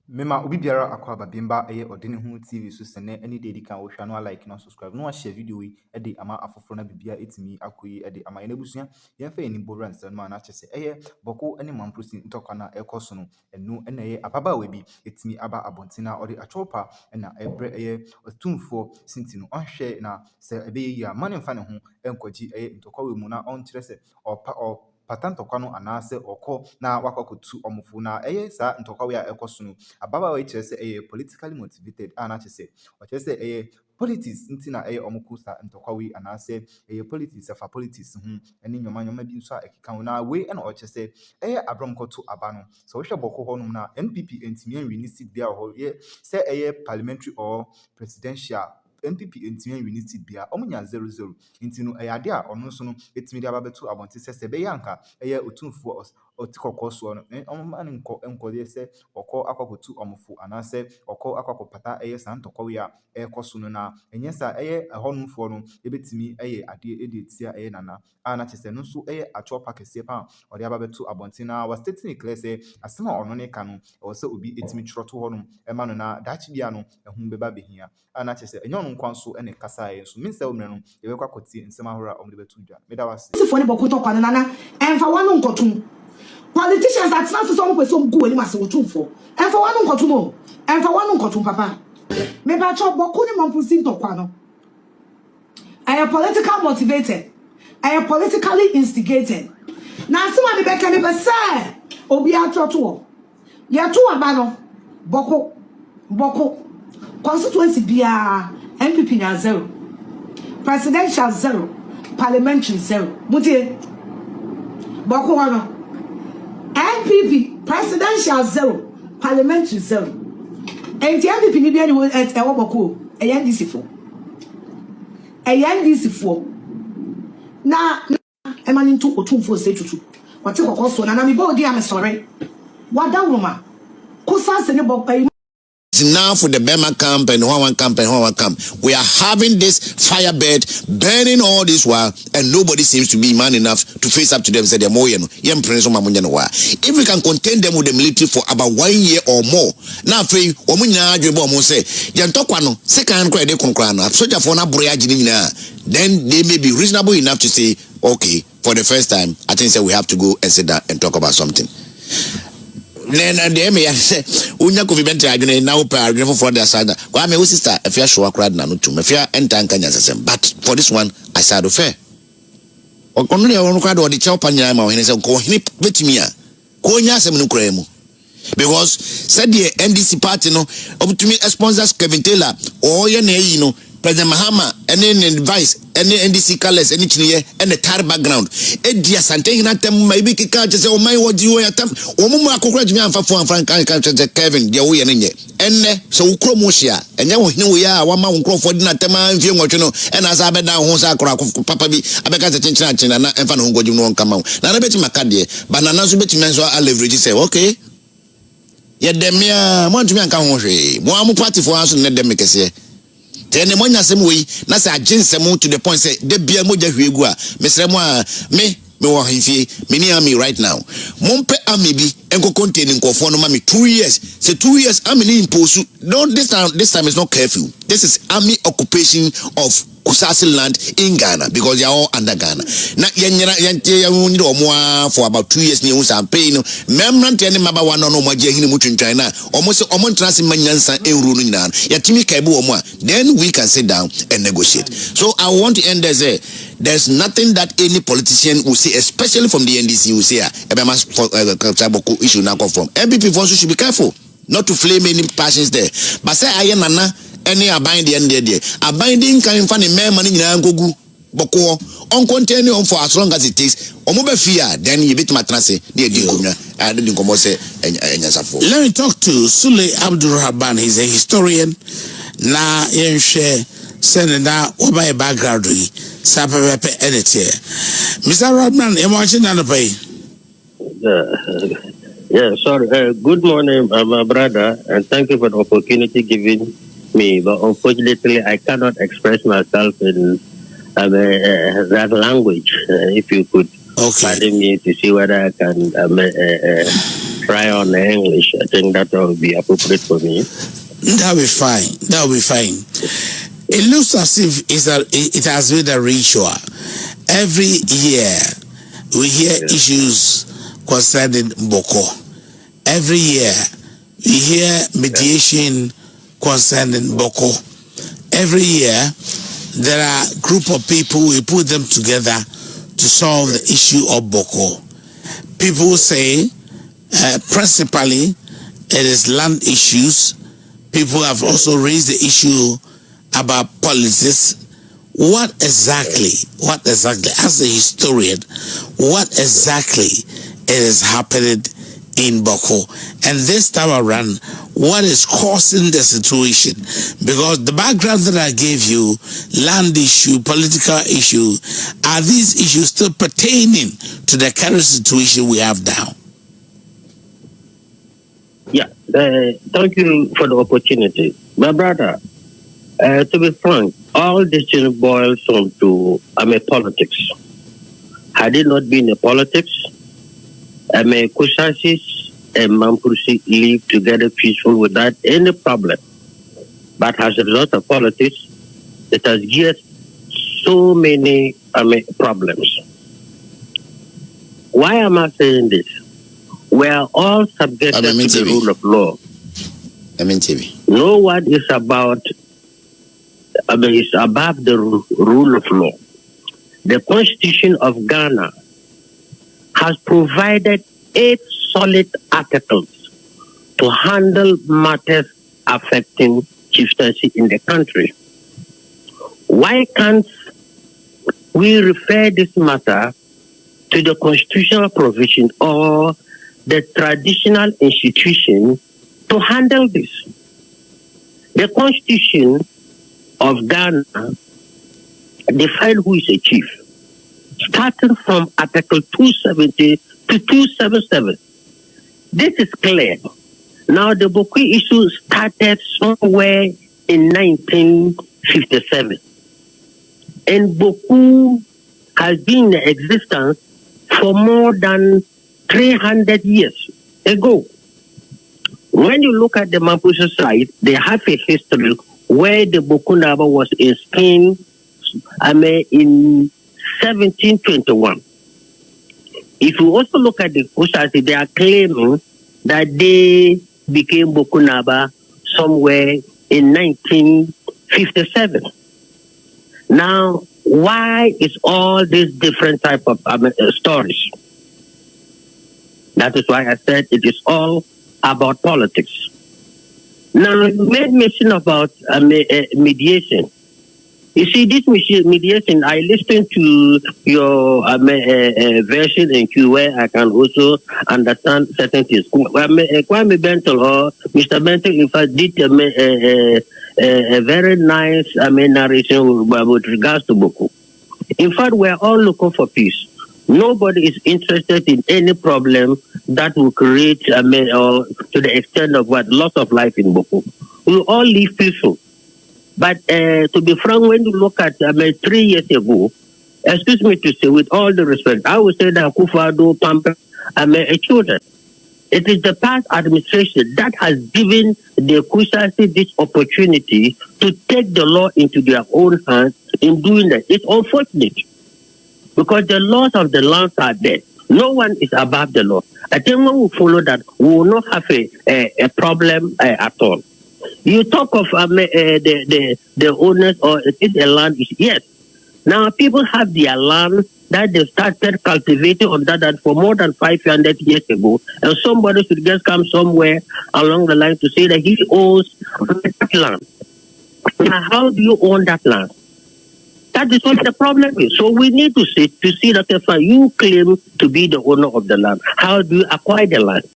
Mema obi biara akwa babimba Odeneho TV so sene any day kan wo hwa no like na subscribe no share video yi de ama afoforo na bibia etimi akoyi de ama enebusua ye fa eni boran se no na chese boko ene mamprosi ntokwa na ekoso no enu ene ababa we bi etimi aba abontina ode achopa na ebre otumfo sinti no onhwe na se ebeyi a mane mfa ne ho enkoji ntokwa we mu na onkyere se patantokwa no anase oko na wakwakotu omufu na sa ntokwa we a ekoso no ababa we kyerɛ sɛ politically motivated na kyerɛ sɛ ɔkyerɛ sɛ politics nti na ɔmo sa ntɔkwa we anaasɛ politics afa politics ho ɛne nyɔma bi nso a ɛkeka ho na we ɛna ɔkyerɛ sɛ abram kɔto aba no sɛ wohwɛ bɔkɔ hɔ nom na NPP ntumi anwini seat bia wɔ hɔ sɛ parliamentary or presidential NPP ntumi anwini seat bia ɔmo nya 0-0 nti no ade a ɔno nso no etumi de aba bɛto abɔnte sɛ bɛyɛ anka otumfuo otikɔkɔ so no ɔmo ne nkɔde sɛ ɔkɔ akɔkotu ɔmofo anaasɛ ɔkɔ akɔkɔpata saa ntɔkwa we a ɛkɔ so no na ɛnyɛ sa ɛhɔnomfoɔ no ebetumi adeɛ de etia nana na kyerɛ sɛ no nso atwɔpa kɛseɛ pa ɔde aba bɛto abɔnten na was stating clear sɛ asɛm a ɔno ne ka no ɛwɔ sɛ obi etumi twerɛto hɔ nom ɛma no na daakye bia no ɛho bɛba bɛhia na kyerɛ sɛ ɛnyɛ ɔno nkwa nso ɛne kasa nso min sɛ omre no yɛbɛkɔ akɔtie nsɛm ahorow a ɔmo de bɛto dwa meda wase sifo ne bɔkɔtɔ kwa nana ɛmfa wano nkɔtum politicians that not some person go anywhere so for and for one uncle and for one uncle papa me ba chop bokuni mampusin to kwano I am political motivated I am politically instigated na some be can be say obi atoto ya to aba no boko constituency bia MPP na 0 presidential 0 parliamentary 0 mutie boko wano NPP presidential 0 parliamentary 0 and the NPP ni bia ni e wo boko NDC for na emani ntu otumfo se tutu wate kokoso na mi bo di am sorry wada woma kusa se ne boko now for the Bema camp and one camp. We are having this firebird burning all this while, and nobody seems to be man enough to face up to them. Say, if we can contain them with the military for about 1 year or more, now say, then they may be reasonable enough to say, okay, for the first time, I think we have to go and sit down and talk about something. Then the me say unya ko vibente adwene na wo pa adwene for the side kwa me wo sister Afia Schwarzenegger na no to me Afia enta nka nya sesem but for this one I said fair okono le won kwa do de chew panya ma wo hene se ko hene betimi a ko nya asem no kura mu because said the NDC party no obutumi sponsors Kevin Taylor o ye na yi no President Mahama any advice any NDC colors any chiniye and the tar background edia sante hina tem maybe kika je say o mai wodi wo yatam o mu akokora jumi amfa fo amfran kan Kevin de wo ye nenye enne so ukro mu hia enye wo hine wo ya wa ma wo nkrofo di na tem amfie nwotwe no ena za beda ho sa akora papa bi abeka chenchina na emfa no ngojum no nkama na na beti makade banana so beti menso a leverage say okay ye demia mo ntumi anka ho hwe mo amu party for aso ne dem kese tene monya sem we na say aginsem to the point say de bia moja hwegu a mesrem a me wo hifie me ni ami right now mompe ami bi enko contain nkofo no ma me 2 years say 2 years ami ni impose don't this time is not curfew this is army occupation of Kusasi land in Ghana because they are all under Ghana. Na for about 2 years ni paying membrant any maba one no maji hini mutu in China almost transi manyansa euro no yatimi kaibu omwa then we can sit down and negotiate. So I want to end there. There's nothing that any politician will say, especially from the NDC, will say issue now come from. MPP also should be careful not to flame any passions there. But say I am nana any abiding there. Abiding can find a man money in Angogu, Boko, on continue on for as long as it takes. Omobe fear, then you bit my transit near Dinkumna, and Dinkomose and Yasafo. Let me talk to Sule Abdul Rahman. He's a historian. Na share Senator Oba background. Sapapepe edit. Mr. Rahman, imagine on the pay. Yeah, sorry. Good morning, my brother, and thank you for the opportunity given me. But unfortunately, I cannot express myself in that language. If you could pardon me to see whether I can try on English. I think that will be appropriate for me. That'll be fine. That'll be fine. It looks as if it has been a ritual. Every year we hear issues concerning Boko. Every year we hear mediation concerning Boko. Every year there are a group of people, we put them together to solve the issue of Boko. People say principally it is land issues. People have also raised the issue about politics. What exactly, as a historian, what exactly is happening in Boko? And this time around, what is causing the situation? Because the background that I gave you, land issue, political issue, are these issues still pertaining to the current situation we have now? Yeah, thank you for the opportunity. My brother, to be frank, all this thing boils down to politics. Had it not been a politics, Kusasis and Mampursi live together peaceful without any problem. But as a result of politics, it has given so many problems. Why am I saying this? We are all subjected to the rule of law. No one is above the rule of law. The Constitution of Ghana has provided 8 solid articles to handle matters affecting chieftaincy in the country. Why can't we refer this matter to the constitutional provision or the traditional institution to handle this? The Constitution of Ghana defines who is a chief, starting from Article 270 to 277. This is clear. Now, the Boko issue started somewhere in 1957. And Boko has been in existence for more than 300 years ago. When you look at the Mapuche side, they have a history where the Boko Naba was in Spain in 1721. If you also look at the Kusasi, they are claiming that they became Boko Naba somewhere in 1957. Now, why is all these different type of stories? That is why I said it is all about politics. Now, you made mention about mediation. You see, this mediation, I listened to your version in Q where I can also understand certain things. Kwame Bentel or Mr. Bentel, in fact, did a very nice narration with regards to Boko. In fact, we are all looking for peace. Nobody is interested in any problem that will create, or to the extent of loss of life in Boko. We all live peaceful. But to be frank, when you look at 3 years ago, excuse me to say, with all the respect, I would say that Kufado pamper children. It is the past administration that has given the Kusasi this opportunity to take the law into their own hands in doing that. It's unfortunate because the laws of the land are there. No one is above the law. I think when we follow that, we will not have a problem at all. You talk of the owners or is a land issue. Yes. Now people have their land that they started cultivating on that for more than 500 years ago, and somebody should just come somewhere along the line to say that he owns that land. Now, how do you own that land? That is what the problem is. So we need to see that if you claim to be the owner of the land, how do you acquire the land?